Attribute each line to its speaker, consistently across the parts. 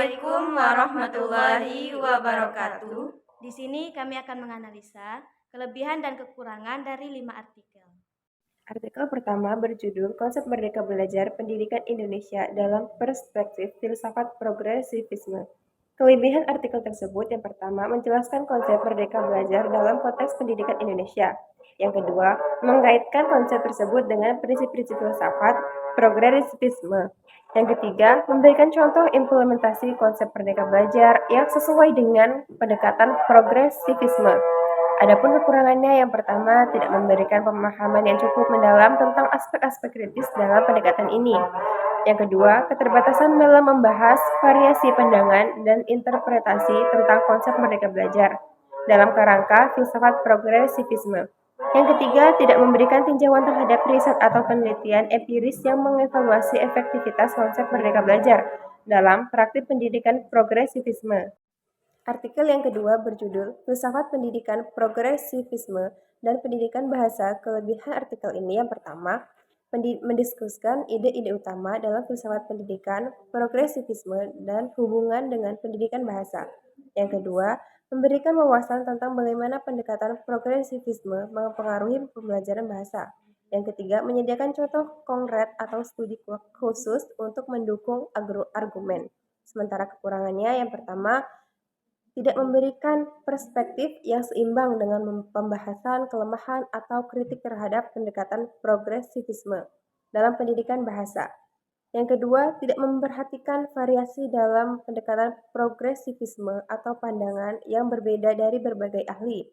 Speaker 1: Assalamualaikum warahmatullahi wabarakatuh.
Speaker 2: Di sini kami akan menganalisa kelebihan dan kekurangan dari 5 artikel.
Speaker 3: Artikel pertama berjudul Konsep Merdeka Belajar Pendidikan Indonesia dalam Perspektif Filsafat Progresivisme. Kelebihan artikel tersebut yang pertama menjelaskan konsep merdeka belajar dalam konteks pendidikan Indonesia. Yang kedua, mengaitkan konsep tersebut dengan prinsip-prinsip filsafat progresivisme. Yang ketiga, memberikan contoh implementasi konsep merdeka belajar yang sesuai dengan pendekatan progresivisme. Adapun kekurangannya yang pertama, tidak memberikan pemahaman yang cukup mendalam tentang aspek-aspek kritis dalam pendekatan ini. Yang kedua, keterbatasan dalam membahas variasi pandangan dan interpretasi tentang konsep merdeka belajar dalam kerangka filsafat progresivisme. Yang ketiga, tidak memberikan tinjauan terhadap riset atau penelitian empiris yang mengevaluasi efektivitas konsep merdeka belajar dalam praktik pendidikan progresivisme. Artikel yang kedua berjudul Filsafat Pendidikan Progresivisme dan Pendidikan Bahasa. Kelebihan artikel ini yang pertama, mendiskuskan ide-ide utama dalam filsafat pendidikan progresivisme dan hubungan dengan pendidikan bahasa. Yang kedua, memberikan wawasan tentang bagaimana pendekatan progresivisme mempengaruhi pembelajaran bahasa. Yang ketiga, menyediakan contoh konkret atau studi khusus untuk mendukung argumen. Sementara kekurangannya yang pertama, tidak memberikan perspektif yang seimbang dengan pembahasan kelemahan atau kritik terhadap pendekatan progresivisme dalam pendidikan bahasa. Yang kedua, tidak memperhatikan variasi dalam pendekatan progresivisme atau pandangan yang berbeda dari berbagai ahli.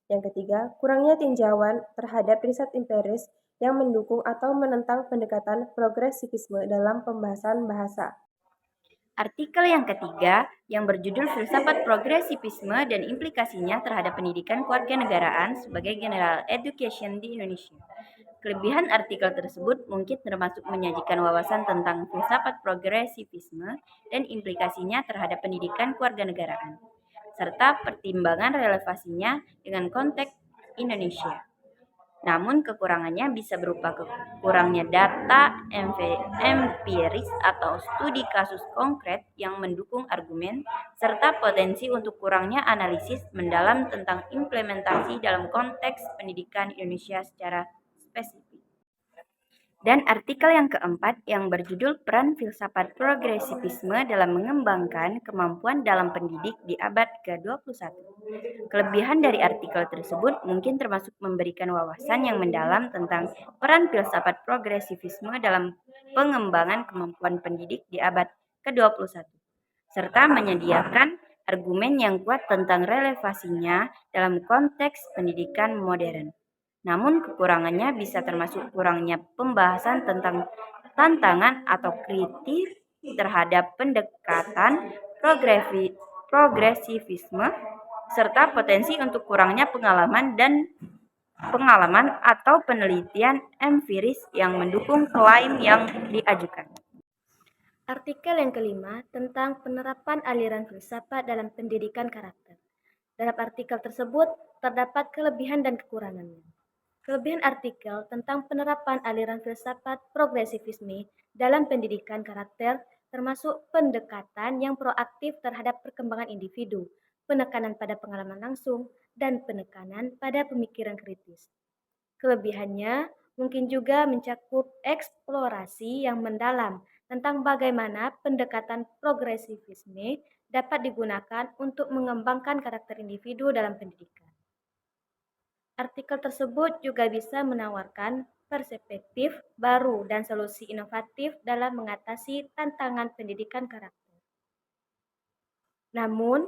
Speaker 3: Yang ketiga, kurangnya tinjauan terhadap riset empiris yang mendukung atau menentang pendekatan progresivisme dalam pembahasan bahasa.
Speaker 1: Artikel yang ketiga yang berjudul Filsafat Progresivisme dan Implikasinya Terhadap Pendidikan Kewarganegaraan sebagai General Education di Indonesia. Kelebihan artikel tersebut mungkin termasuk menyajikan wawasan tentang filsafat progresivisme dan implikasinya terhadap pendidikan kewarganegaraan, serta pertimbangan relevansinya dengan konteks Indonesia. Namun kekurangannya bisa berupa kurangnya data empiris atau studi kasus konkret yang mendukung argumen, serta potensi untuk kurangnya analisis mendalam tentang implementasi dalam konteks pendidikan Indonesia secara spesifik. Dan artikel yang keempat yang berjudul Peran Filsafat Progresivisme dalam Mengembangkan Kemampuan dalam Pendidik di Abad ke-21. Kelebihan dari artikel tersebut mungkin termasuk memberikan wawasan yang mendalam tentang peran filsafat progresivisme dalam pengembangan kemampuan pendidik di abad ke-21, serta menyediakan argumen yang kuat tentang relevansinya dalam konteks pendidikan modern. Namun kekurangannya bisa termasuk kurangnya pembahasan tentang tantangan atau kritik terhadap pendekatan progresivisme, serta potensi untuk kurangnya pengalaman atau penelitian empiris yang mendukung klaim yang diajukan.
Speaker 2: Artikel yang kelima tentang penerapan aliran filsafat dalam pendidikan karakter. Dalam artikel tersebut terdapat kelebihan dan kekurangannya. Kelebihan artikel tentang penerapan aliran filsafat progresivisme dalam pendidikan karakter termasuk pendekatan yang proaktif terhadap perkembangan individu, penekanan pada pengalaman langsung, dan penekanan pada pemikiran kritis. Kelebihannya mungkin juga mencakup eksplorasi yang mendalam tentang bagaimana pendekatan progresivisme dapat digunakan untuk mengembangkan karakter individu dalam pendidikan. Artikel tersebut juga bisa menawarkan perspektif baru dan solusi inovatif dalam mengatasi tantangan pendidikan karakter. Namun,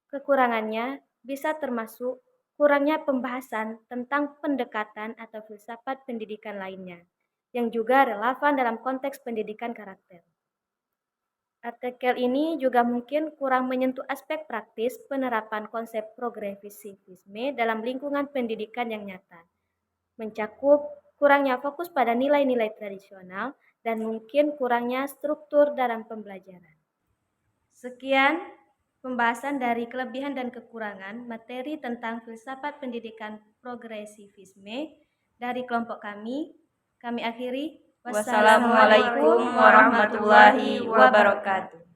Speaker 2: kekurangannya bisa termasuk kurangnya pembahasan tentang pendekatan atau filsafat pendidikan lainnya, yang juga relevan dalam konteks pendidikan karakter. Artikel ini juga mungkin kurang menyentuh aspek praktis penerapan konsep progresivisme dalam lingkungan pendidikan yang nyata, mencakup kurangnya fokus pada nilai-nilai tradisional dan mungkin kurangnya struktur dalam pembelajaran. Sekian pembahasan dari kelebihan dan kekurangan materi tentang filsafat pendidikan progresivisme dari kelompok kami. Kami akhiri.
Speaker 1: Wassalamualaikum warahmatullahi wabarakatuh.